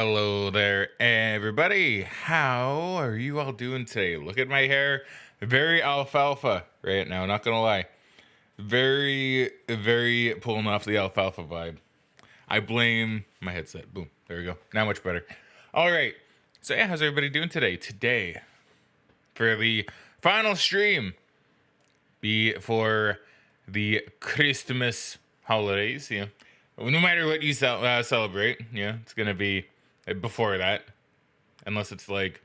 Hello there, everybody. How are you all doing today? Look at my hair. Very alfalfa right now, not gonna lie. Very pulling off the alfalfa vibe. I blame my headset. Boom. There we go. Now much better. All right. So yeah, how's everybody doing today? Today, for the final stream before the Christmas holidays, no matter what you celebrate, it's gonna be before that, unless it's like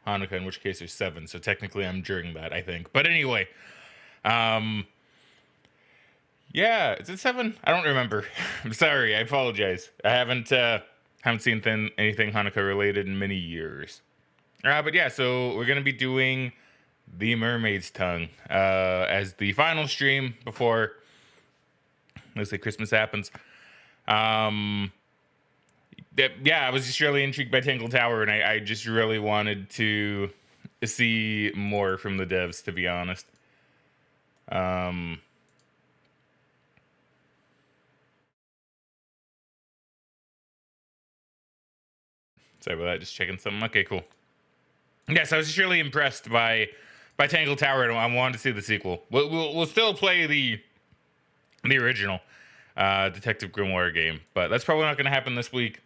Hanukkah, in which case there's 7. So technically, I'm during that, I think. But anyway, yeah, is it 7? I don't remember. I'm sorry. I apologize. I haven't seen anything Hanukkah related in many years. But yeah, so we're gonna be doing the Mermaid's Tongue as the final stream before, let's say, Christmas happens. I was just really intrigued by Tangle Tower, and I just really wanted to see more from the devs, to be honest. Sorry about that, just checking something. Okay, cool. Yes, I was just really impressed by Tangle Tower, and I wanted to see the sequel. We'll still play the original Detective Grimoire game, but that's probably not going to happen this week.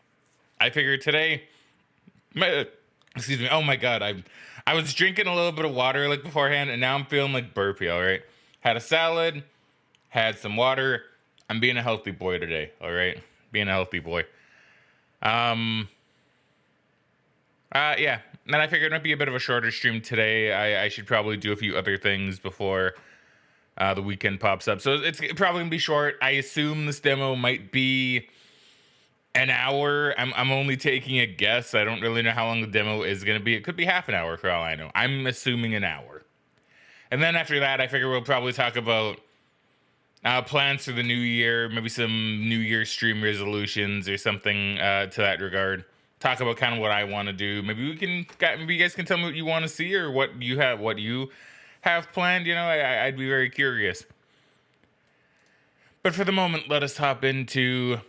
I figured today, excuse me. Oh my god, I was drinking a little bit of water like beforehand, and now I'm feeling like burpy. All right, had a salad, had some water. I'm being a healthy boy today. All right, being a healthy boy. Yeah. And I figured it might be a bit of a shorter stream today. I should probably do a few other things before the weekend pops up. So it's probably gonna be short. I assume this demo might be an hour. I'm only taking a guess. I don't really know how long the demo is gonna be. It could be half an hour for all I know. I'm assuming an hour. And then after that, I figure we'll probably talk about plans for the new year, maybe some New Year stream resolutions or something to that regard. Talk about kind of what I want to do. Maybe you guys can tell me what you want to see or what you have planned. I'd be very curious. But for the moment, let us hop into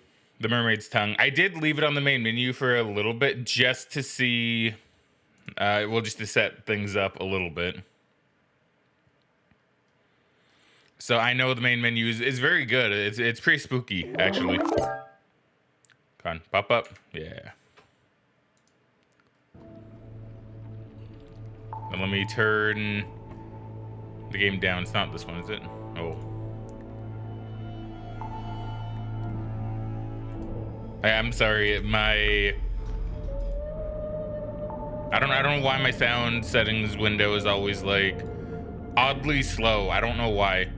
the Mermaid's Tongue. I did leave it on the main menu for a little bit just to see, just to set things up a little bit. So I know the main menu is very good. It's pretty spooky, actually. Come on, pop up. Yeah. And let me turn the game down. It's not this one, is it? Oh. I'm sorry. I don't know why my sound settings window is always like oddly slow. I don't know why.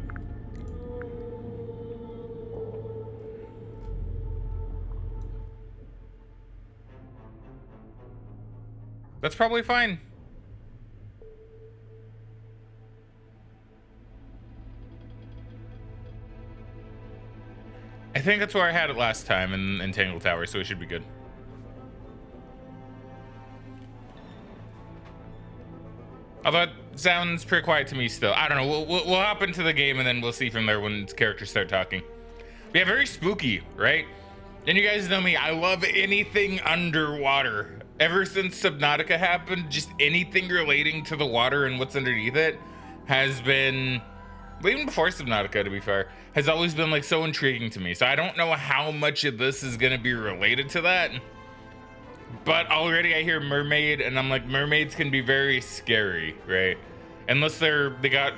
That's probably fine. I think that's where I had it last time in Tangle Tower, so it should be good. Although it sounds pretty quiet to me still. I don't know. We'll hop into the game and then we'll see from there when characters start talking. But yeah, very spooky, right? And you guys know me. I love anything underwater. Ever since Subnautica happened, just anything relating to the water and what's underneath it has been, well, even before Subnautica, to be fair, has always been like so intriguing to me. So I don't know how much of this is going to be related to that. But already I hear mermaid, and I'm like, mermaids can be very scary, right? Unless they got,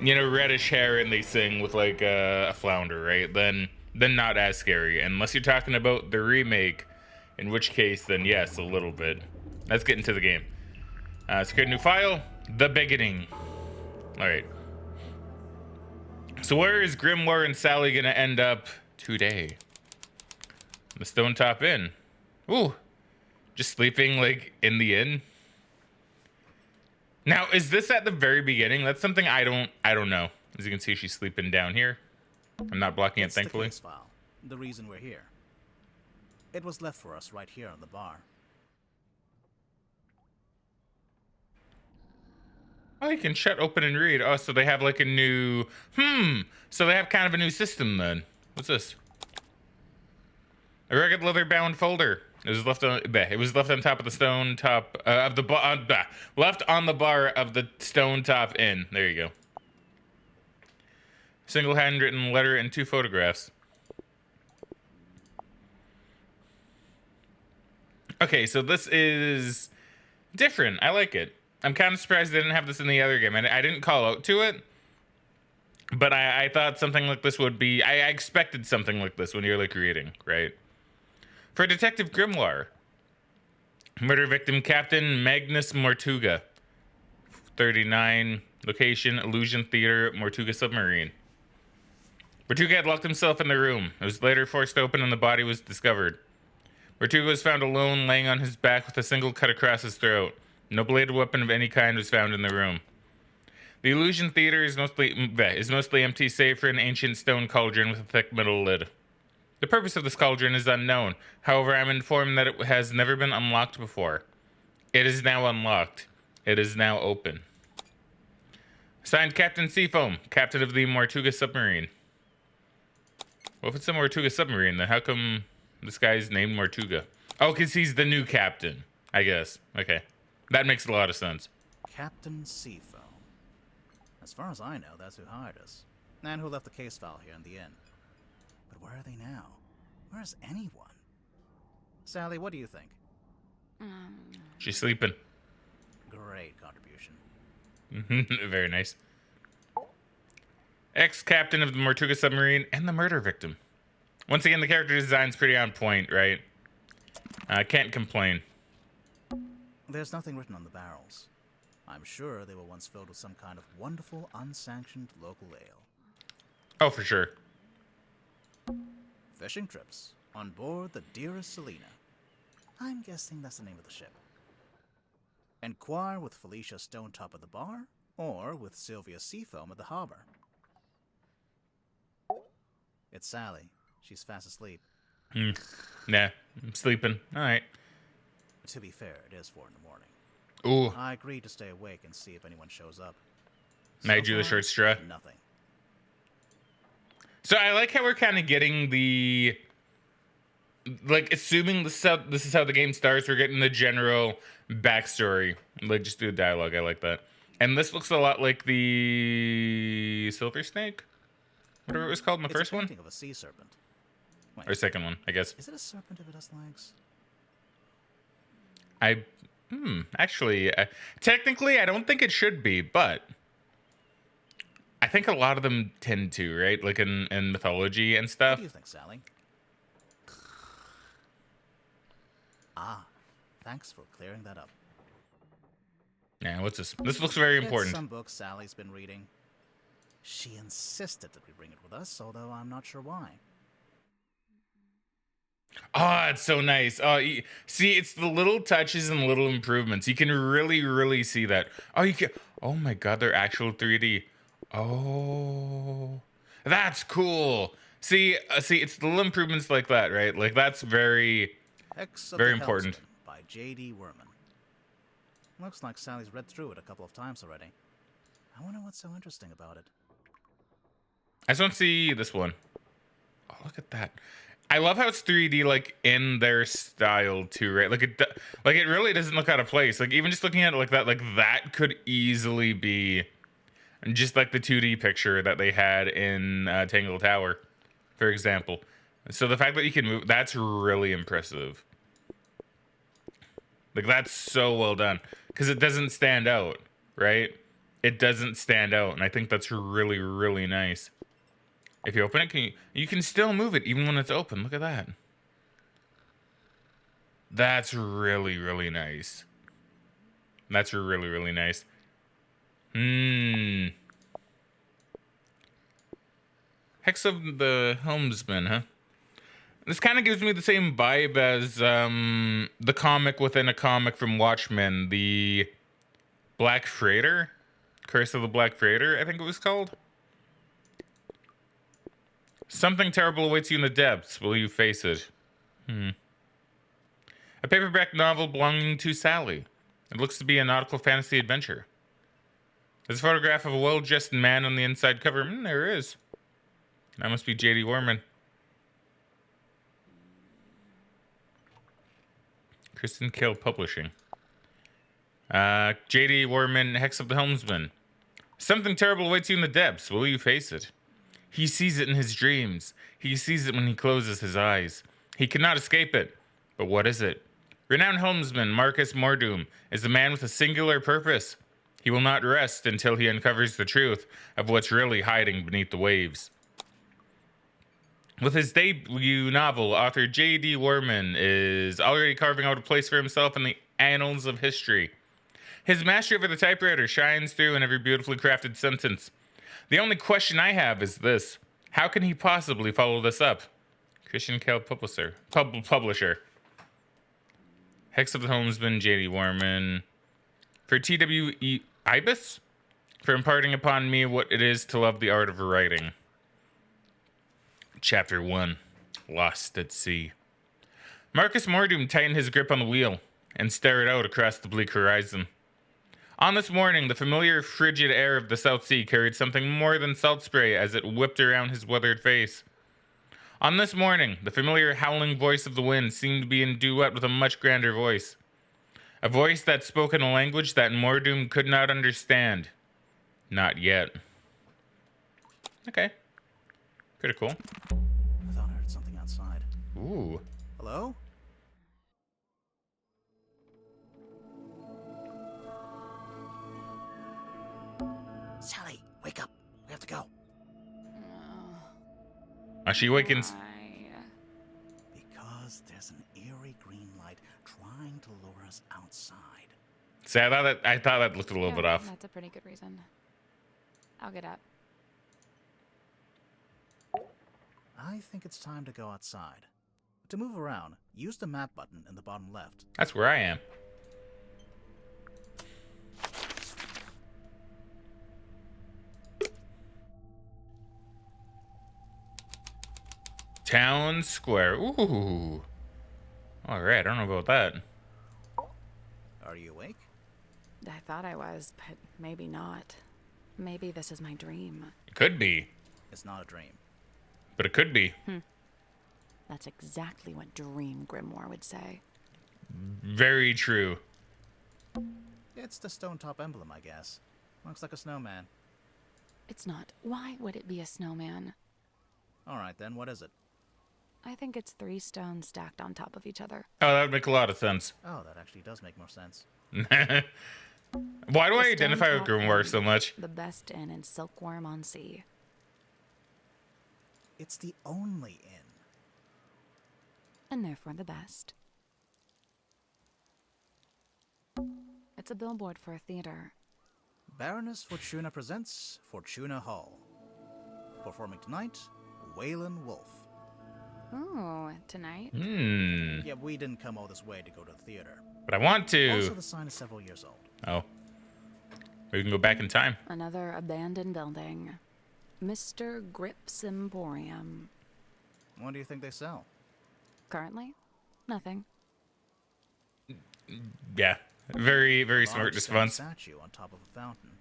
reddish hair and they sing with like a flounder, right? Then not as scary. Unless you're talking about the remake, in which case, then yes, a little bit. Let's get into the game. Let's create a new file. The beginning. All right. So where is Grimoire and Sally gonna end up today? The Stone Top Inn. Ooh, just sleeping like in the inn. Now, is this at the very beginning? That's something I don't know. As you can see, she's sleeping down here. I'm not blocking it, thankfully. It's the case file. The reason we're here. It was left for us right here on the bar. Oh, you can shut, open, and read. Oh, so they have like a new... So they have kind of a new system then. What's this? A rugged leather-bound folder. It was left on. It was left on top of the stone top of the left on the bar of the stone top inn. There you go. Single handwritten letter and 2 photographs. Okay, so this is different. I like it. I'm kind of surprised they didn't have this in the other game. I didn't call out to it, but I thought something like this would be. I expected something like this when you're like reading, right? For Detective Grimoire, murder victim Captain Magnus Mortuga, 39, location Illusion Theater, Mortuga submarine. Mortuga had locked himself in the room. It was later forced open and the body was discovered. Mortuga was found alone, laying on his back with a single cut across his throat. No bladed weapon of any kind was found in the room. The Illusion Theater is mostly empty, save for an ancient stone cauldron with a thick metal lid. The purpose of this cauldron is unknown. However, I'm informed that it has never been unlocked before. It is now unlocked. It is now open. Signed, Captain Seafoam, captain of the Mortuga submarine. Well, if it's a Mortuga submarine, then how come this guy's named Mortuga? Oh, because he's the new captain, I guess. Okay. That makes a lot of sense. Captain Seafoam. As far as I know, that's who hired us. And who left the case file here in the inn. But where are they now? Where's anyone? Sally, what do you think? She's sleeping. Great contribution. Very nice. Ex-captain of the Mortuga submarine and the murder victim. Once again, the character design's pretty on point, right? Can't complain. There's nothing written on the barrels. I'm sure they were once filled with some kind of wonderful, unsanctioned local ale. Oh, for sure. Fishing trips on board the Dearest Selena. I'm guessing that's the name of the ship. Enquire with Felicia Stonetop at the bar, or with Sylvia Seafoam at the harbor. It's Sally. She's fast asleep. Nah, I'm sleeping. All right. To be fair, it is 4 in the morning. Ooh. I agreed to stay awake and see if anyone shows up. Made you the short straw. Nothing. So I like how we're kind of getting the, like, assuming this is how the game starts, we're getting the general backstory. Like, just do a dialogue. I like that. And this looks a lot like the Silver Snake, whatever it was called in the first one. Of a sea serpent. Wait, or second one, I guess. is it a serpent if it has legs? Actually, technically, I don't think it should be, but I think a lot of them tend to, right? Like in mythology and What stuff. do you think, Sally? Ah, thanks for clearing that up. Yeah, what's this? This looks very important. It's some book Sally's been reading. She insisted that we bring it with us, although I'm not sure why. Oh, it's so nice. Oh, see, it's the little touches and little improvements. You can really, really see that. Oh, you can. Oh my God, they're actual 3D. Oh, that's cool. See, it's the little improvements like that, right? Like that's very important. Helmsman by J.D. Werman. Looks like Sally's read through it a couple of times already. I wonder what's so interesting about it. I just want to see this one. Oh, look at that. I love how it's 3D, like in their style too, right? Like it really doesn't look out of place. Like even just looking at it like that could easily be just like the 2D picture that they had in Tangle Tower, for example. So the fact that you can move, that's really impressive. Like that's so well done because it doesn't stand out, right? It doesn't stand out, and I think that's really, really nice. If you open it, you can still move it even when it's open. Look at that. That's really, really nice. That's really, really nice. Hex of the Helmsman, huh? This kind of gives me the same vibe as the comic within a comic from Watchmen, the Black Freighter. Curse of the Black Freighter, I think it was called. Something terrible awaits you in the depths. Will you face it? A paperback novel belonging to Sally. It looks to be a nautical fantasy adventure. There's a photograph of a well-dressed man on the inside cover. There is. That must be J.D. Werman. Kristen Kale Publishing. J.D. Warman, Hex of the Helmsman. Something terrible awaits you in the depths. Will you face it? He sees it in his dreams. He sees it when he closes his eyes. He cannot escape it. But what is it? Renowned helmsman Marcus Mordoom is a man with a singular purpose. He will not rest until he uncovers the truth of what's really hiding beneath the waves. With his debut novel, author J.D. Warman is already carving out a place for himself in the annals of history. His mastery over the typewriter shines through in every beautifully crafted sentence. The only question I have is this. How can he possibly follow this up? Christian Kale Publisher. Hex of the Helmsman, J.D. Warman. For T.W.E. Ibis? For imparting upon me what it is to love the art of writing. Chapter 1. Lost at Sea. Marcus Mordoom tightened his grip on the wheel and stared out across the bleak horizon. On this morning, the familiar frigid air of the South Sea carried something more than salt spray as it whipped around his weathered face. On this morning, the familiar howling voice of the wind seemed to be in duet with a much grander voice. A voice that spoke in a language that Mordoom could not understand. Not yet. Okay. Pretty cool. I thought I heard something outside. Ooh. Hello? Sally, wake up. We have to go. She awakens. Because there's an eerie green light trying to lure us outside. See, I thought that looked a little bit off. That's a pretty good reason. I'll get up. I think it's time to go outside. To move around, use the map button in the bottom left. That's where I am. Town Square. Ooh. Alright, I don't know about that. Are you awake? I thought I was, but maybe not. Maybe this is my dream. It could be. It's not a dream. But it could be. That's exactly what Dream Grimoire would say. Very true. It's the stone top emblem, I guess. Looks like a snowman. It's not. Why would it be a snowman? Alright then, what is it? I think it's 3 stones stacked on top of each other. Oh, that would make a lot of sense. Oh, that actually does make more sense. Why do I The identify with Stone Top Grimoire Inn, so much? The best inn in Silkworm on Sea. It's the only inn. And therefore the best. It's a billboard for a theater. Baroness Fortuna presents Fortuna Hall. Performing tonight, Waylon Wolf. Oh, tonight? Yeah, we didn't come all this way to go to the theater. But I want to. Also, the sign is several years old. Oh. We can go back in time. Another abandoned building. Mr. Grip's Emporium. What do you think they sell? Currently? Nothing. Yeah. Very, very smart Large response. statue on top of a fountain.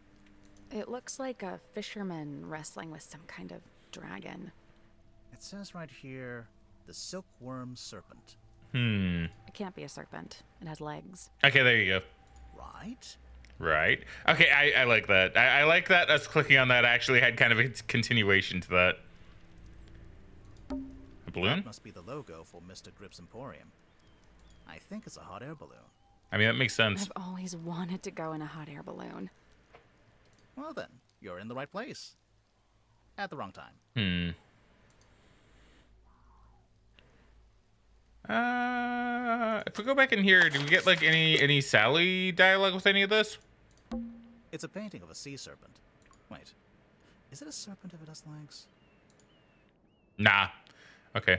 It looks like a fisherman wrestling with some kind of dragon. It says right here, the silkworm serpent. It can't be a serpent. It has legs. Okay, there you go. Right? Right. Okay, I like that. I like that us clicking on that actually had kind of a continuation to that. A balloon? That must be the logo for Mr. Grip's Emporium. I think it's a hot air balloon. I mean, that makes sense. I've always wanted to go in a hot air balloon. Well then, you're in the right place. At the wrong time. If we go back in here, do we get like any Sally dialogue with any of this? It's a painting of a sea serpent. Wait, is it a serpent if it has legs? Nah. Okay.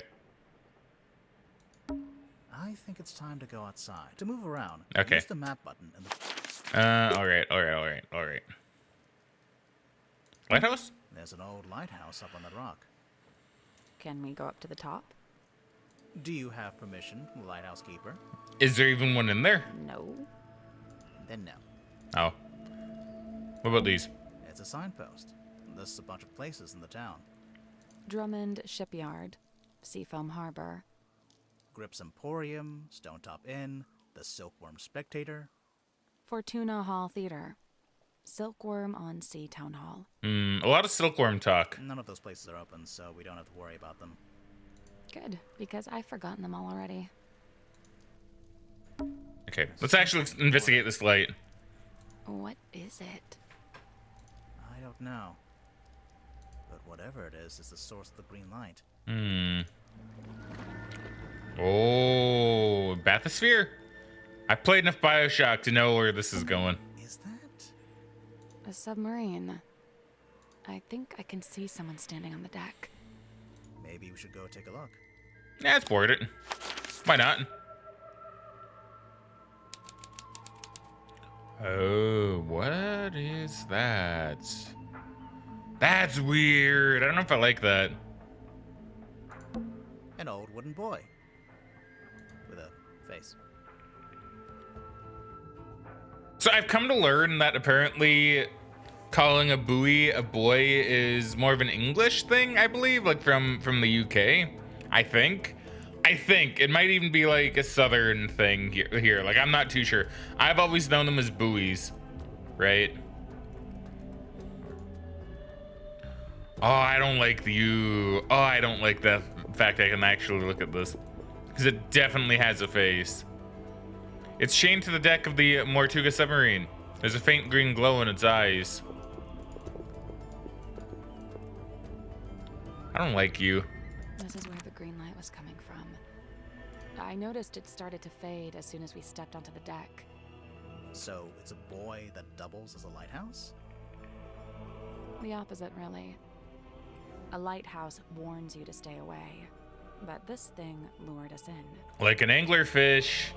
I think it's time to go outside. To move around, Okay. use the map button and All right. Lighthouse? there's an old lighthouse up on that rock. Can we go up to the top? Do you have permission from the lighthouse keeper? Is there even one in there? No. Then no. Oh. What about these? It's a signpost. Lists a bunch of places in the town. Drummond Shipyard. Seafoam Harbor. Grip's Emporium, Stone Top Inn, The Silkworm Spectator? Fortuna Hall Theater. Silkworm on Sea Town Hall. A lot of silkworm talk. None of those places are open, so we don't have to worry about them. Good, because I've forgotten them all already. Okay, let's actually investigate this light. What is it? I don't know. But whatever it is the source of the green light. Oh, bathysphere? I played enough Bioshock to know where this is going. Is that? A submarine. I think I can see someone standing on the deck. Maybe we should go take a look. Yeah, let's board it. Why not? Oh, what is that? That's weird. I don't know if I like that. An old wooden boy. With a face. So I've come to learn that apparently calling a buoy a boy is more of an English thing, I believe, like from the UK. I think it might even be like a southern thing here. Like, I'm not too sure. I've always known them as buoys, right? Oh, I don't like I don't like the fact I can actually look at this, because it definitely has a face. It's chained to the deck of the Mortuga submarine. There's a faint green glow in its eyes. I don't like you. This is where the green light was coming from. I noticed it started to fade as soon as we stepped onto the deck. So it's a boy that doubles as a lighthouse? The opposite, really. A lighthouse warns you to stay away, but this thing lured us in. Like an anglerfish.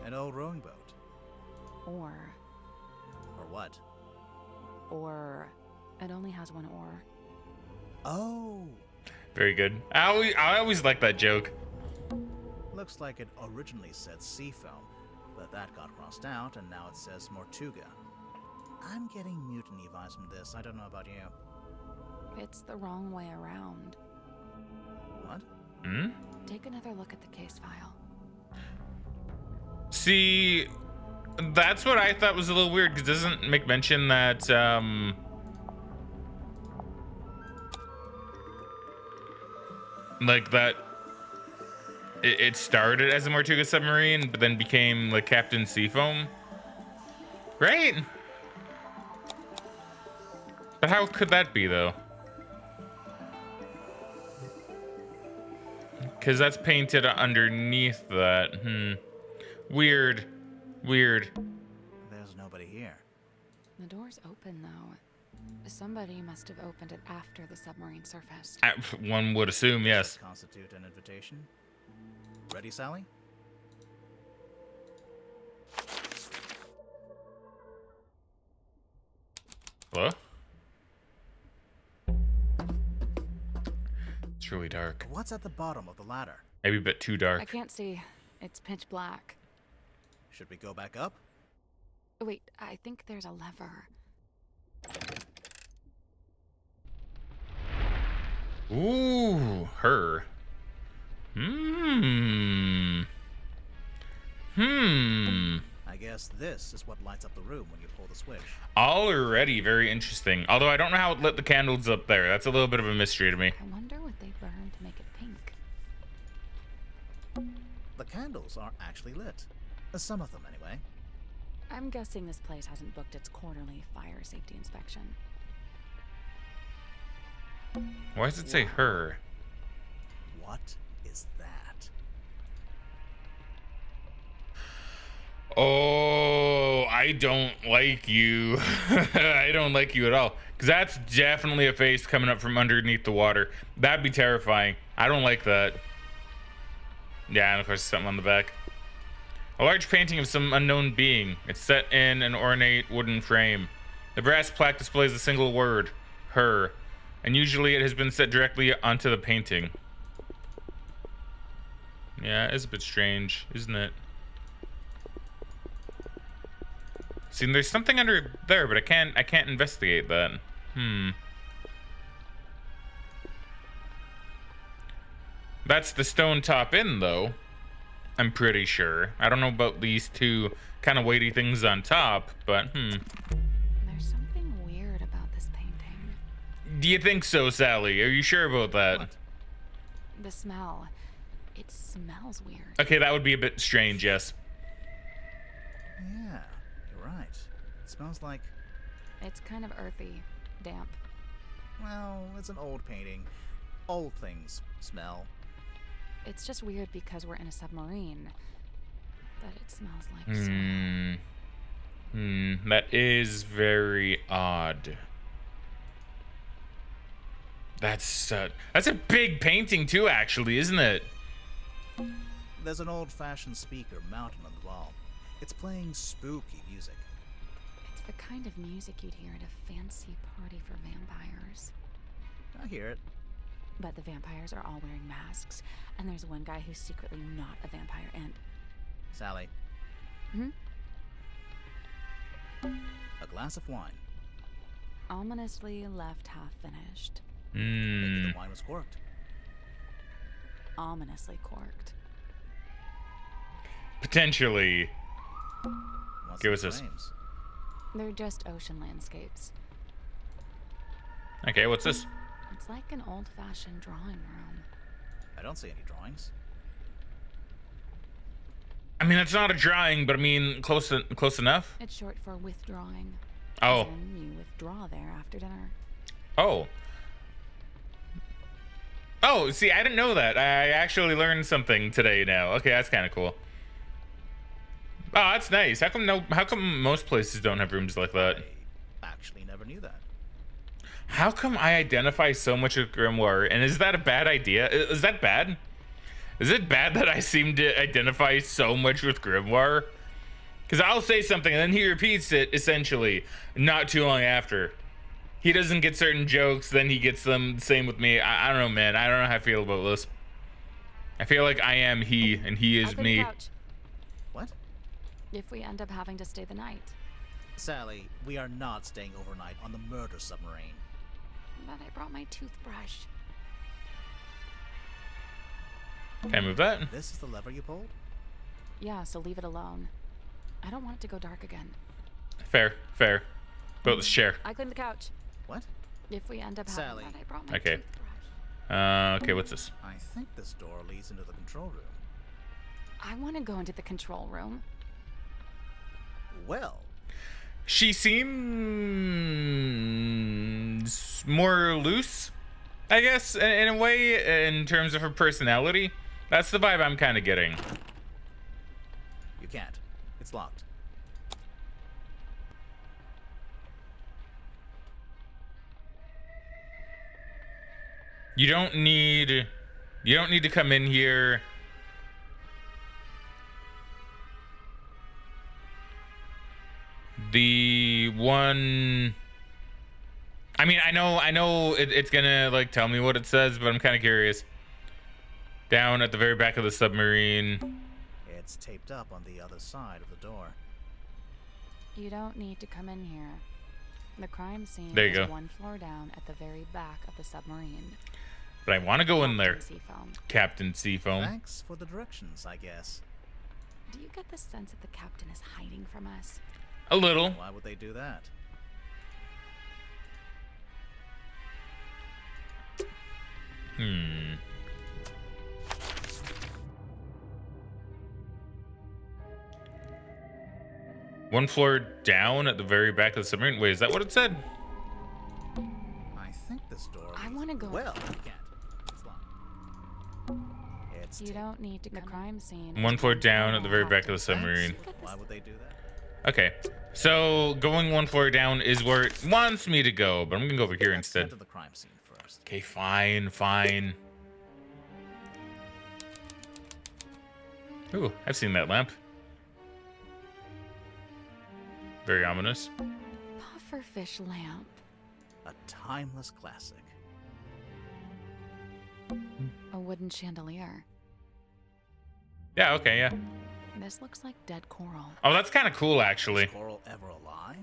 An old rowing boat. Or what? It only has one oar. Oh! Very good. I always like that joke. Looks like it originally said Seafoam, but that got crossed out and now it says Mortuga. I'm getting mutiny vibes from this. I don't know about you. It's the wrong way around. What? Take another look at the case file. See, that's what I thought was a little weird, because it doesn't make mention that, like that it started as a Mortuga submarine, but then became like Captain Seafoam, right? But how could that be, though? Because that's painted underneath that. Weird. There's nobody here. The door's open, though. Somebody must have opened it after the submarine surfaced. One would assume, yes. Constitute an invitation. Ready, Sally? Hello? It's really dark. What's at the bottom of the ladder? Maybe a bit too dark. I can't see. It's pitch black. Should we go back up? Wait, I think there's a lever. Ooh, her. I guess this is what lights up the room when you pull the switch. Already very interesting. Although I don't know how it lit the candles up there. That's a little bit of a mystery to me. I wonder what they burned to make it pink. The candles are actually lit. Some of them, anyway. I'm guessing this place hasn't booked its quarterly fire safety inspection. Why does it say her? What is that? Oh, I don't like you. I don't like you at all. Because that's definitely a face coming up from underneath the water. That'd be terrifying. I don't like that. Yeah, and of course something on the back. A large painting of some unknown being. It's set in an ornate wooden frame. The brass plaque displays a single word, her, and usually it has been set directly onto the painting. Yeah, it's a bit strange, isn't it? See, there's something under there, but I can't investigate that. That's the stone top inn, though. I'm pretty sure. I don't know about these two kind of weighty things on top, but There's something weird about this painting. Do you think so, Sally? Are you sure about that? What? The smell. It smells weird. Okay, that would be a bit strange, yes. Yeah, you're right. It smells like, It's kind of earthy, damp. well, it's an old painting. Old things smell. It's just weird because we're in a submarine. But it smells like soil. That is very odd. That's a big painting too, actually, isn't it? There's an old-fashioned speaker mounted on the wall. It's playing spooky music. It's the kind of music you'd hear at a fancy party for vampires. I hear it. But the vampires are all wearing masks, and there's one guy who's secretly not a vampire, and... Sally. A glass of wine. ominously left half finished. Maybe the wine was corked. Ominously corked. Potentially. What's Give the us this. frames? They're just ocean landscapes. Okay, what's this? It's like an old-fashioned drawing room. I don't see any drawings. I mean, that's not a drawing, but I mean, close enough. It's short for withdrawing. Oh. As in you withdraw there after dinner. Oh. Oh, see, I didn't know that. I actually learned something today now. Okay, that's kind of cool. Oh, that's nice. How come most places don't have rooms like that? I actually never knew that. How come I identify so much with Grimoire? And is that a bad idea? Is that bad? Is it bad that I seem to identify so much with Grimoire? Because I'll say something and then he repeats it, essentially, not too long after. He doesn't get certain jokes, then he gets them. Same with me. I don't know, man. I don't know how I feel about this. I feel like I am he, and he is I've been me. couch. What? If we end up having to stay the night. Sally, we are not staying overnight on the murder submarine. But I brought my toothbrush. Can I move that? This is the lever you pulled? Yeah, so leave it alone. I don't want it to go dark again. Fair, fair. About this chair. I cleaned the couch. What? If we end up Sally. having that, I brought my Okay. toothbrush. Okay, what's this? I think this door leads into the control room. I want to go into the control room. Well, She seems more loose, I guess, in a way, in terms of her personality. That's the vibe I'm kind of getting. you can't. It's locked. You don't need to come in here. The one, I mean, I know it's gonna like tell me what it says, but I'm kind of curious. Down at the very back of the submarine. It's taped up on the other side of the door. You don't need to come in here. The crime scene There you is go. one floor down at the very back of the submarine. But I want to go in there. Seafoam. Captain Seafoam. Thanks for the directions, I guess. Do you get the sense that the captain is hiding from us? A little. Why would they do that? One floor down at the very back of the submarine. Wait, is that what it said? I think this door. I leads- wanna go- Well, you can't. It's locked. It's You don't need to come. The crime scene. One is floor one down at the very back of the Thanks. submarine. Why would they do that? Okay, so going one floor down is where it wants me to go, but I'm gonna go over here Let's instead. head to the crime scene first. Okay, fine, fine. Ooh, I've seen that lamp. Very ominous. Pufferfish lamp. A timeless classic. A wooden chandelier. Yeah, okay, yeah. This looks like dead coral. Oh, that's kind of cool, actually. Is Coral ever alive?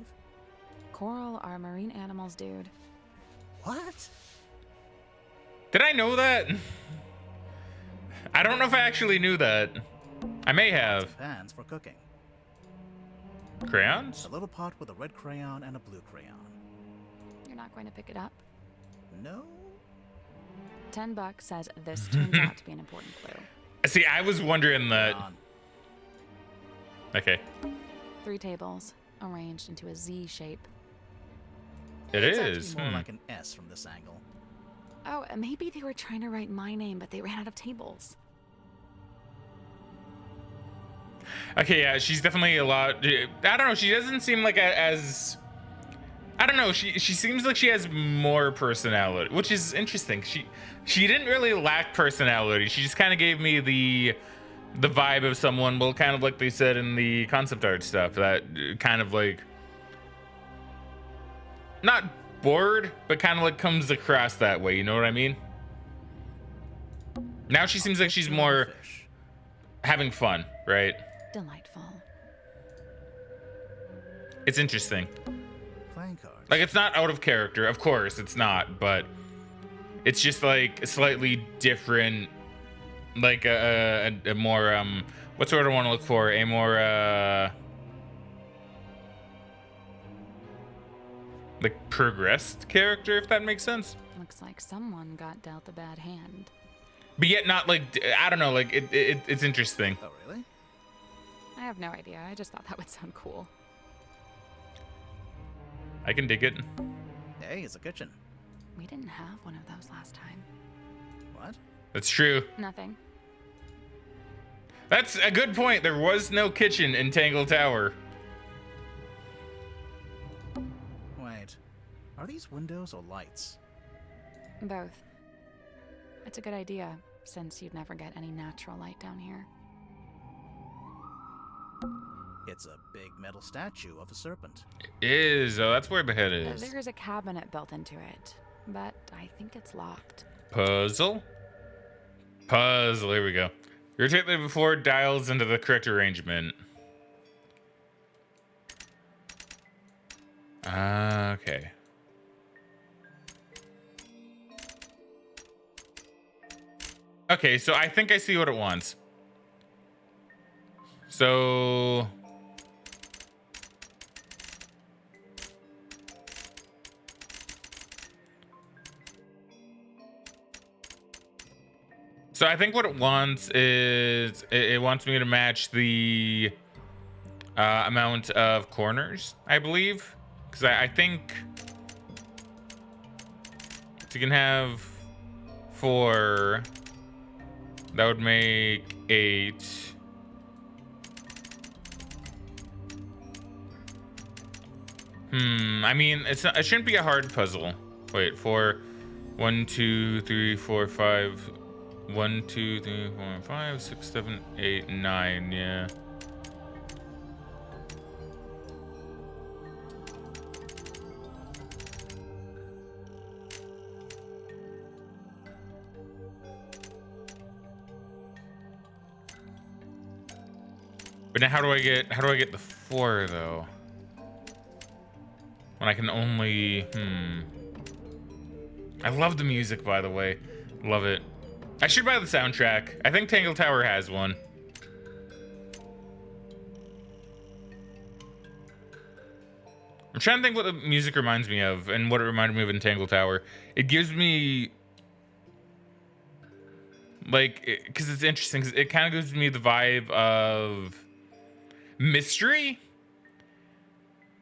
Coral are marine animals, dude. What? Did I know that? I don't know if I actually knew that. I may have. Pans for cooking. Crayons? A little pot with a red crayon and a blue crayon. You're not going to pick it up? No? $10 says this turns out to be an important clue. See, I was wondering that. On. Okay. 3 tables arranged into a Z shape. It It's is. actually more like an S from this angle. Oh, maybe they were trying to write my name, but they ran out of tables. Okay, yeah, she's definitely a lot. I don't know. She doesn't seem like as. I don't know. She seems like she has more personality, which is interesting. She didn't really lack personality. She just kind of gave me the vibe of someone, well, kind of like they said in the concept art stuff, that kind of like not bored, but kind of like comes across that way. You know what I mean? Now she seems like she's more Fish. having fun, right? Delightful. It's interesting. Playing cards. Like, it's not out of character, of course it's not, but it's just like a slightly different, like a more what's the word I want to look for? A more like progressed character, if that makes sense. Looks like someone got dealt a bad hand. But yet not like, I don't know, like it's interesting. Oh, really? I have no idea. I just thought that would sound cool. I can dig it. Hey, it's a kitchen. We didn't have one of those last time. What? That's true. Nothing. That's a good point. There was no kitchen in Tangle Tower. Wait. Are these windows or lights? Both. It's a good idea, since you'd never get any natural light down here. It's a big metal statue of a serpent. Is oh, that's where the head is. There's a cabinet built into it, but I think it's locked. Puzzle. Here we go. Rotate the before dials into the correct arrangement. Okay. Okay, so I think I see what it wants. So I think what it wants is it wants me to match the amount of corners, I believe, because I think so you can have 4. That would make 8. I mean, it shouldn't be a hard puzzle. Wait, 4, 1, 2, 3, 4, 5. 1, 2, 3, 4, 5, 6, 7, 8, 9. Yeah. But now how do I get the 4 though? When I can only I love the music, by the way. Love it. I should buy the soundtrack. I think Tangle Tower has one. I'm trying to think what the music reminds me of and what it reminded me of in Tangle Tower. It gives me like, because it's interesting, because it kind of gives me the vibe of mystery,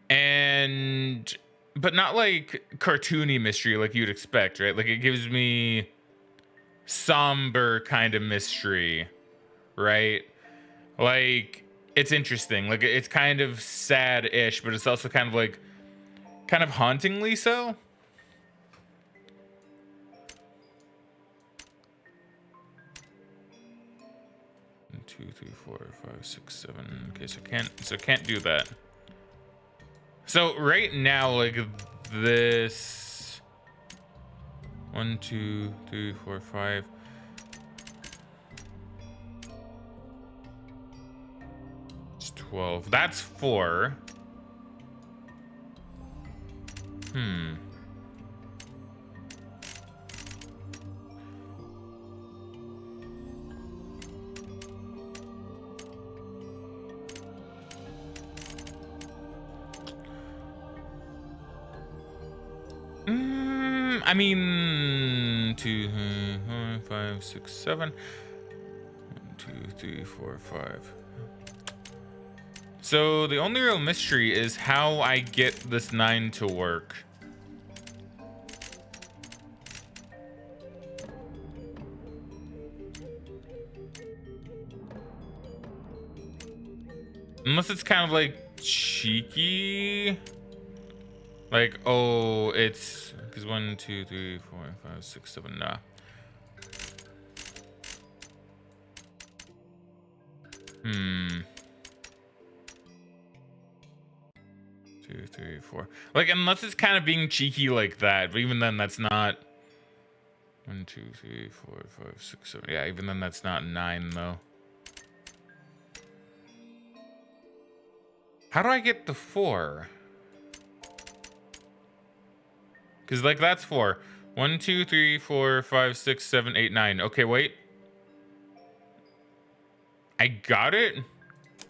and but not like cartoony mystery like you'd expect, right? Like, it gives me somber kind of mystery, right? Like, it's interesting. Like, it's kind of sad-ish, but it's also kind of hauntingly so. One, 2, 3, 4, 5, 6, 7. Okay, so I can't do that. So right now, like this 1, 2, 3, 4, 5. It's 12. That's 4. I mean, 2, 5, 6, 7. 1, 2, 3, 4, 5. So the only real mystery is how I get this 9 to work. Unless it's kind of like cheeky. Like, oh, it's because 1, 2, 3, 4, 5, 6, 7. Nah. Hmm. 2, 3, 4. Like, unless it's kind of being cheeky like that, but even then, that's not. 1, 2, 3, 4, 5, 6, 7. Yeah, even then, that's not 9 though. How do I get the 4? Because, like, that's 4. 1, 2, 3, 4, 5, 6, 7, 8, 9. Okay, wait. I got it?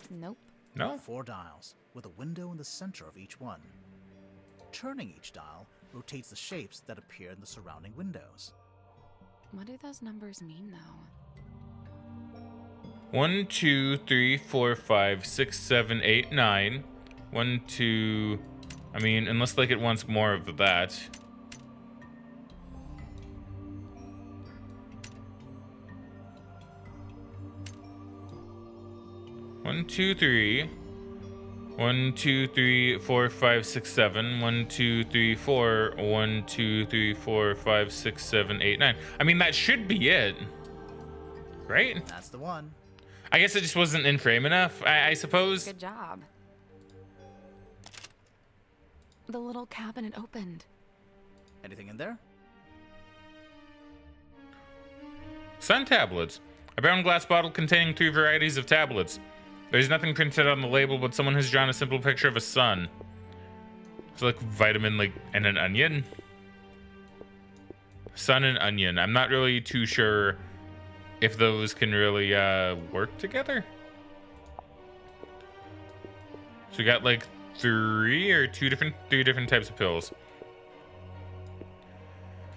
Nope. No? 4 dials, with a window in the center of each one. Turning each dial rotates the shapes that appear in the surrounding windows. What do those numbers mean, though? 1, 2, 3, 4, 5, 6, 7, 8, 9. 1, 2. I mean, unless like it wants more of that. One, 2, 3. 1, 2, 3, 4, 5, 6, 7. 1, 2, 3, 4. 1, 2, 3, 4, 5, 6, 7, 8, 9. I mean, that should be it. Right? That's the one. I guess it just wasn't in frame enough, I suppose. Good job. The little cabinet opened. Anything in there? Sun tablets. A brown glass bottle containing 3 varieties of tablets. There's nothing printed on the label, but someone has drawn a simple picture of a sun. It's like vitamin, like, and an onion. Sun and onion. I'm not really too sure if those can really work together. So we got like 3 different types of pills.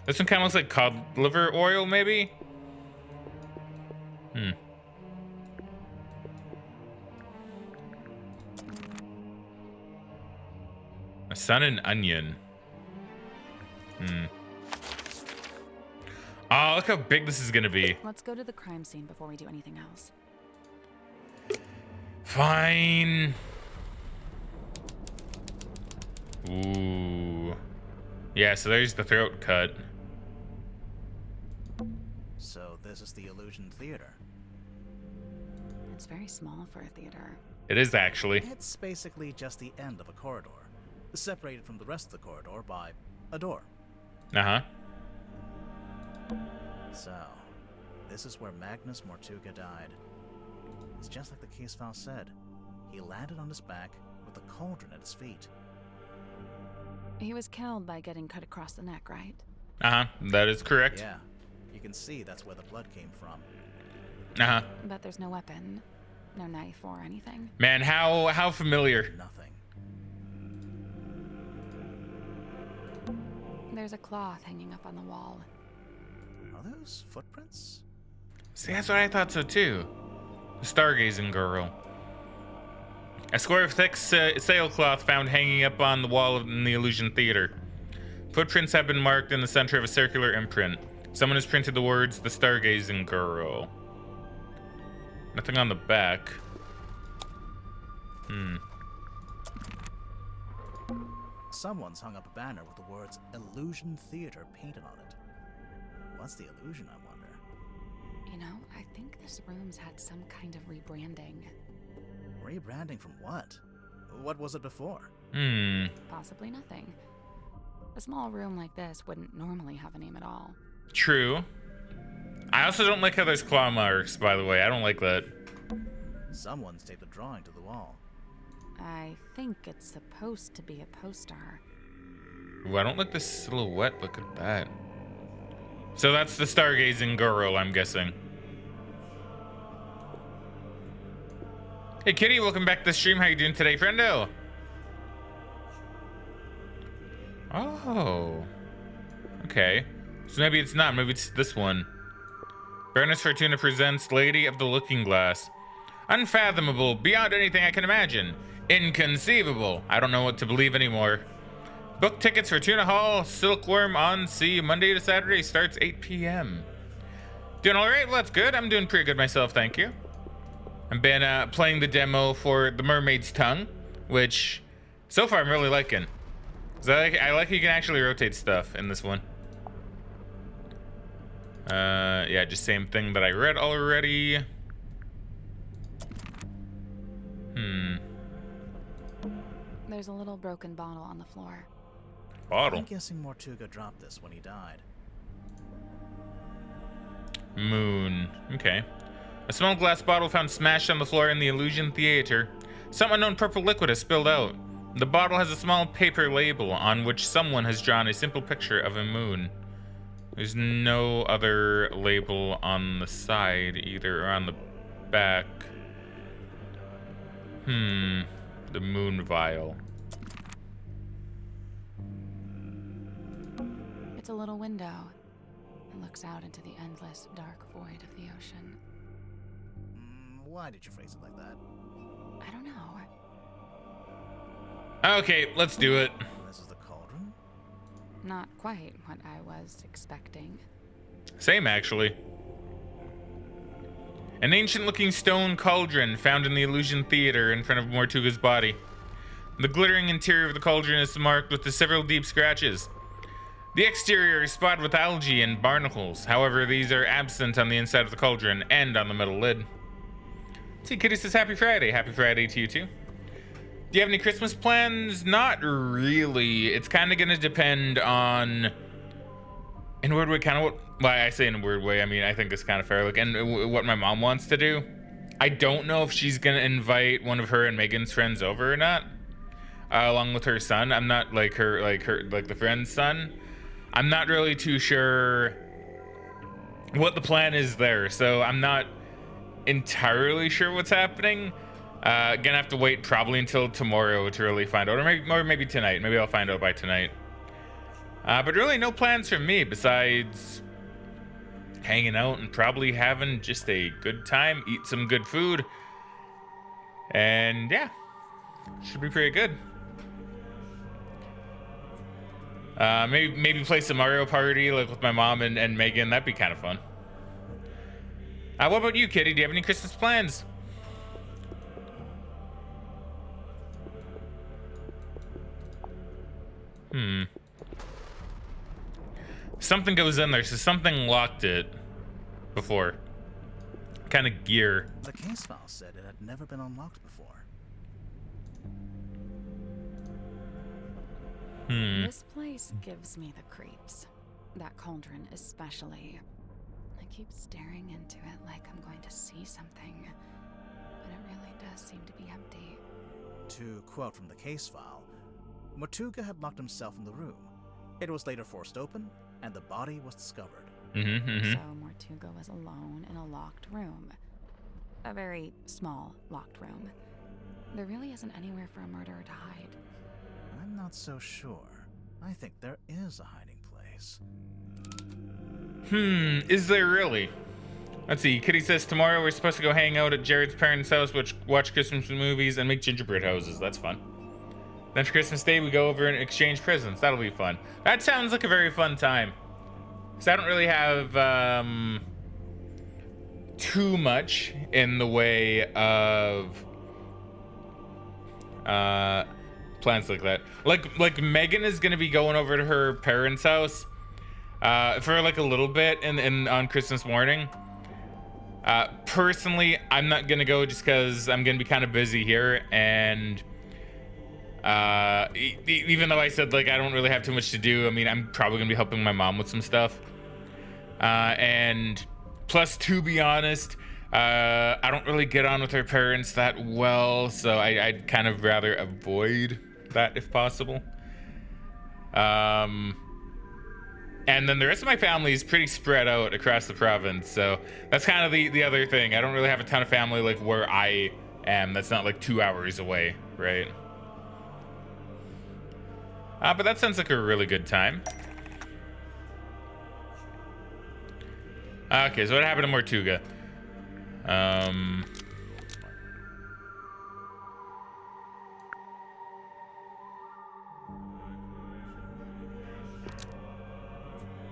This one kind of looks like cod liver oil, maybe. A sun and onion. Oh, look how big this is gonna be. Let's go to the crime scene before we do anything else. Fine. Ooh. Yeah, so there's the throat cut. So this is the Illusion Theater. It's very small for a theater. It is actually. It's basically just the end of a corridor, separated from the rest of the corridor by a door. Uh-huh. So, this is where Magnus Mortuga died. It's just like the case file said. He landed on his back with a cauldron at his feet. He was killed by getting cut across the neck, right? Uh-huh. That is correct. Yeah, you can see that's where the blood came from. Uh-huh. But there's no weapon, no knife or anything. Man, how familiar. Nothing. There's a cloth hanging up on the wall. Are those footprints? See, that's what I thought so too. The stargazing girl. A square of thick sailcloth found hanging up on the wall in the Illusion Theater. Footprints have been marked in the center of a circular imprint. Someone has printed the words, the stargazing girl. Nothing on the back. Someone's hung up a banner with the words Illusion Theater painted on it. What's the illusion, I wonder? You know, I think this room's had some kind of rebranding. Rebranding from what? What was it before? Possibly nothing. A small room like this wouldn't normally have a name at all. True. I also don't like how there's claw marks, by the way. I don't like that. Someone's taped a drawing to the wall. I think it's supposed to be a poster. Ooh, I don't like the silhouette. Look at that. So that's the stargazing girl, I'm guessing. Hey, Kitty, welcome back to the stream. How you doing today, friendo? Okay. So maybe it's not. Maybe it's this one. Baroness Fortuna presents Lady of the Looking Glass. Unfathomable, beyond anything I can imagine. Inconceivable. I don't know what to believe anymore. Book tickets for Tuna Hall, Silkworm on Sea, Monday to Saturday, starts 8 p.m. Doing all right? Well, that's good. I'm doing pretty good myself, thank you. I've been playing the demo for The Mermaid's Tongue, which so far I'm really liking. So I like you can actually rotate stuff in this one. Yeah, just same thing that I read already. There's a little broken bottle on the floor. Bottle? I'm guessing Mortuga dropped this when he died. Moon. Okay. A small glass bottle found smashed on the floor in the Illusion Theater. Some unknown purple liquid has spilled out. The bottle has a small paper label on which someone has drawn a simple picture of a moon. There's no other label on the side either, or on the back. The moon vial. It's a little window. It looks out into the endless, dark void of the ocean. Why did you phrase it like that? I don't know. Okay, let's do it. This is the cauldron? Not quite what I was expecting. Same, actually. An ancient-looking stone cauldron found in the Illusion Theater in front of Mortuga's body. The glittering interior of the cauldron is marked with the several deep scratches. The exterior is spotted with algae and barnacles. However, these are absent on the inside of the cauldron and on the metal lid. See, Kitty says Happy Friday. Happy Friday to you, too. Do you have any Christmas plans? Not really. It's kind of going to depend on... In a weird way, kind of what... Well, I say in a weird way. I mean, I think it's kind of fair. Like, and what my mom wants to do. I don't know if she's going to invite one of her and Megan's friends over or not. Along with her son. I'm not like the friend's son. I'm not really too sure what the plan is there. So I'm not entirely sure what's happening. Gonna have to wait probably until tomorrow to really find out, or maybe tonight. Maybe I'll find out by tonight. But really no plans from me besides hanging out and probably having just a good time, eat some good food, and yeah, should be pretty good. Maybe play some Mario Party like with my mom and Megan. That'd be kind of fun. What about you, Kitty? Do you have any Christmas plans? Something goes in there, so something locked it before. Kind of gear. The case file said it had never been unlocked before. This place gives me the creeps. That cauldron especially. I keep staring into it like I'm going to see something, but it really does seem to be empty. To quote from the case file, Mortuga had locked himself in the room. It was later forced open, and the body was discovered. So Mortuga was alone in a locked room. A very small locked room. There really isn't anywhere for a murderer to hide. I'm not so sure. I think there is a hiding place. Is there really? Let's see. Kitty says tomorrow we're supposed to go hang out at Jared's parents' house, watch Christmas movies, and make gingerbread houses. That's fun. Then for Christmas Day, we go over and exchange presents. That'll be fun. That sounds like a very fun time. So I don't really have too much in the way of plans like that. Like Megan is gonna be going over to her parents' house for like a little bit and on Christmas morning. Personally, I'm not gonna go just because I'm gonna be kind of busy here, and even though I said like I don't really have too much to do, I mean I'm probably gonna be helping my mom with some stuff, and plus, to be honest, I don't really get on with her parents that well, so I'd kind of rather avoid that if possible. And then the rest of my family is pretty spread out across the province, so that's kind of the other thing. I don't really have a ton of family like where I am. That's not like 2 hours away, right? But that sounds like a really good time. Okay, so what happened to Mortuga?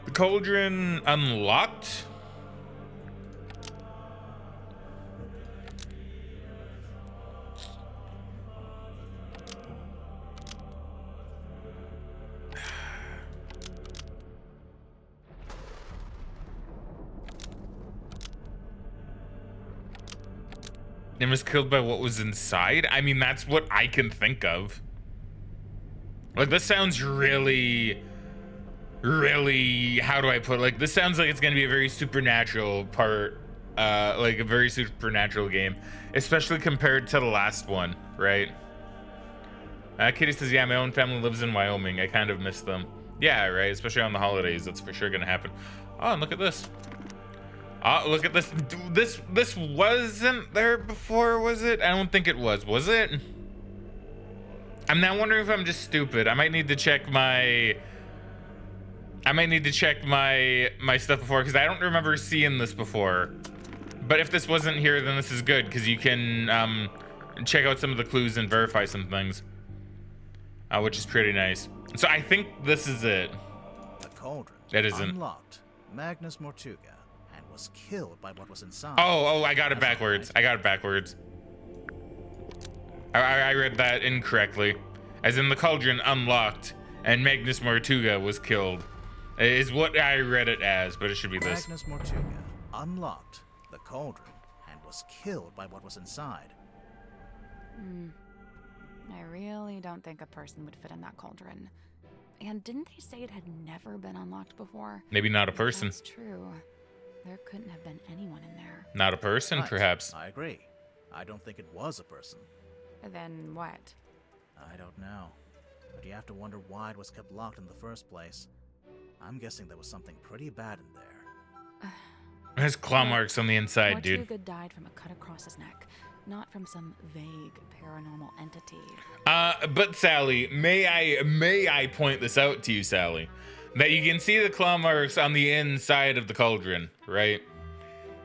The cauldron unlocked? And was killed by what was inside? I mean, that's what I can think of. Like, this sounds really, how do I put it? Like, this sounds like it's gonna be a very supernatural part, like a very supernatural game, especially compared to the last one, right? Kitty says, yeah, my own family lives in Wyoming. I kind of miss them. Yeah, right, especially on the holidays. That's for sure gonna happen. Oh, and look at this. Oh, look at this. This wasn't there before, was it? I don't think it was it? I'm now wondering if I'm just stupid. I might need to check my stuff before, because I don't remember seeing this before. But if this wasn't here, then this is good, because you can check out some of the clues and verify some things, which is pretty nice. So I think this is it. The cauldron. That isn't. Unlocked. Magnus Mortuga. Was killed by what was inside. Oh, I got it backwards. I read that incorrectly. As in, the cauldron unlocked and Magnus Mortuga was killed. Is what I read it as, but it should be this. Magnus Mortuga unlocked the cauldron and was killed by what was inside. I really don't think a person would fit in that cauldron. And didn't they say it had never been unlocked before? Maybe not a person. That's true. There couldn't have been anyone in there. Not a person, Right. perhaps. I agree. I don't think it was a person. Then what? I don't know. But you have to wonder why it was kept locked in the first place. I'm guessing there was something pretty bad in there. There's claw marks on the inside, dude. Mortuga died from a cut across his neck, not from some vague paranormal entity. But Sally, may I point this out to you, Sally? That you can see the claw marks on the inside of the cauldron, right?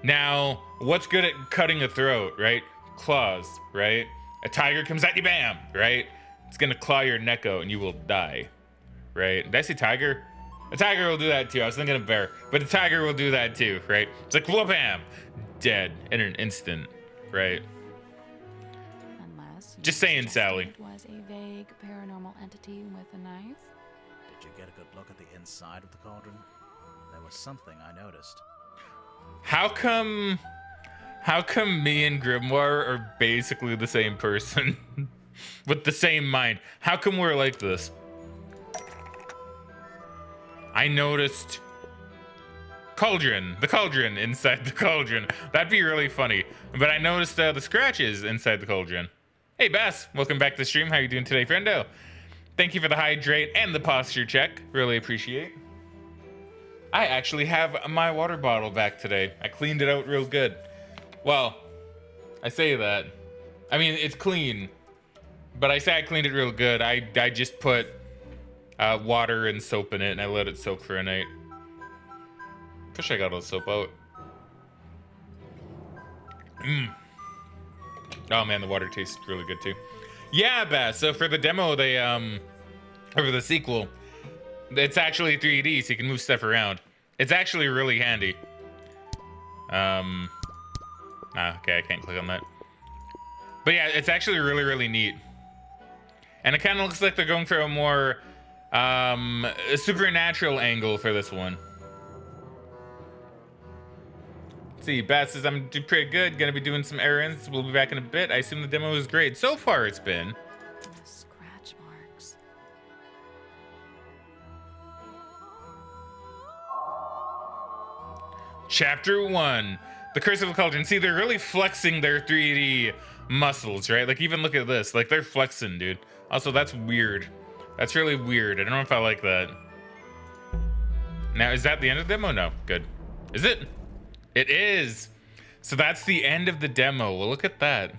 Now, what's good at cutting a throat, right? Claws, right? A tiger comes at you, bam, right? It's gonna claw your neck out and you will die, right? Did I say tiger? A tiger will do that too. I was thinking of bear, but a tiger will do that too, right? It's like, whoop, bam, dead in an instant, right? Unless Just saying, Sally. it was a vague paranormal entity with a knife. Did you get a good look at the inside of the cauldron? There was something I noticed. How come me and Grimoire are basically the same person with the same mind? How come we're like this? I noticed the cauldron inside the cauldron. That'd be really funny. But I noticed the scratches inside the cauldron. Hey Bass, welcome back to the stream. How you doing today, friendo? Thank you for the hydrate and the posture check. Really appreciate. I actually have my water bottle back today. I cleaned it out real good. Well, I say that. I mean, it's clean, but I say I cleaned it real good. I just put water and soap in it and I let it soak for a night. Wish I got all the soap out. Oh man, the water tastes really good too. Yeah, Bass. So for the demo, they or the sequel, it's actually 3D, so you can move stuff around. It's actually really handy. Okay, I can't click on that. But yeah, it's actually really, really neat. And it kind of looks like they're going for a more a supernatural angle for this one. Let's see, Bass says I'm doing pretty good. Gonna be doing some errands. We'll be back in a bit. I assume the demo is great. So far, it's been. The scratch marks. Chapter 1, The Curse of the Cauldron. See, they're really flexing their 3D muscles, right? Like, even look at this. Like, they're flexing, dude. Also, that's weird. That's really weird. I don't know if I like that. Now, is that the end of the demo? No. Good. Is it? It is. So that's the end of the demo. Well, look at that.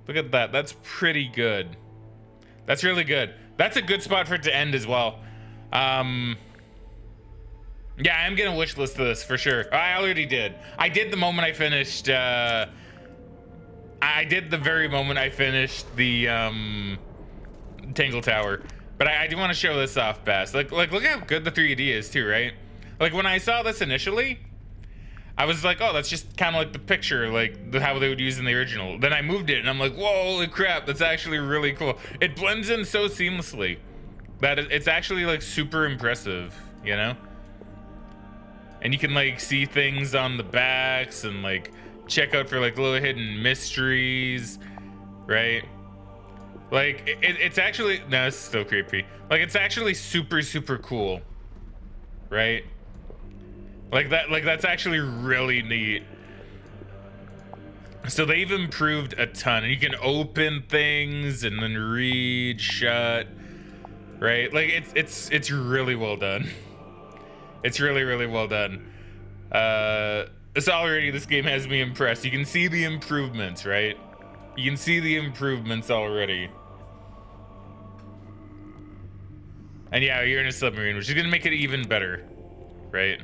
Look at that. That's pretty good. That's really good. That's a good spot for it to end as well. Yeah, I'm gonna wishlist this for sure. I already did. I did the moment I finished. I did the very moment I finished the Tangle Tower. But I do want to show this off best. Like look how good the 3D is too, right? Like when I saw this initially, I was like, oh, that's just kind of like the picture, like how they would use in the original. Then I moved it and I'm like, whoa, holy crap, that's actually really cool. It blends in so seamlessly that it's actually like super impressive, you know? And you can like see things on the backs and like check out for like little hidden mysteries, right? Like it's actually, no, it's still creepy. Like it's actually super, super cool, right? Like that's actually really neat. So they've improved a ton, and you can open things and then read shut, right? Like it's really well done. It's really, really well done. So already this game has me impressed. You can see the improvements, right? You can see the improvements already. And yeah, you're in a submarine, which is gonna make it even better, right?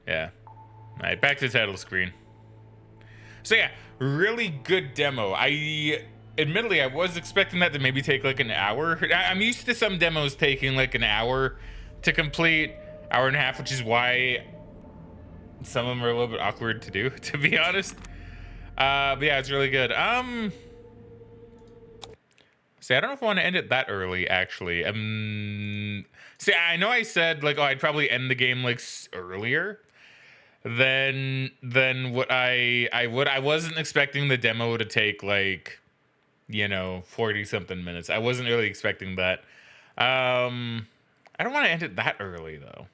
Yeah. All right, back to the title screen. So yeah, really good demo. Admittedly, I was expecting that to maybe take like an hour. I'm used to some demos taking like an hour to complete, hour and a half, which is why some of them are a little bit awkward to do, to be honest. But yeah, it's really good. See, I don't know if I want to end it that early, actually. See, I know I said like, oh, I'd probably end the game like earlier than what I would. I wasn't expecting the demo to take like, 40 something minutes. I wasn't really expecting that. I don't want to end it that early though.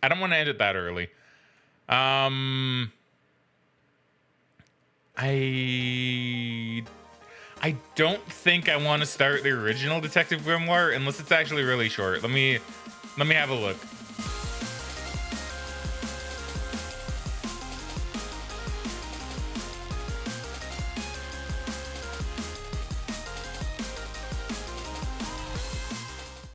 I don't want to end it that early. I don't think I want to start the original Detective Grimoire unless it's actually really short. Let me have a look.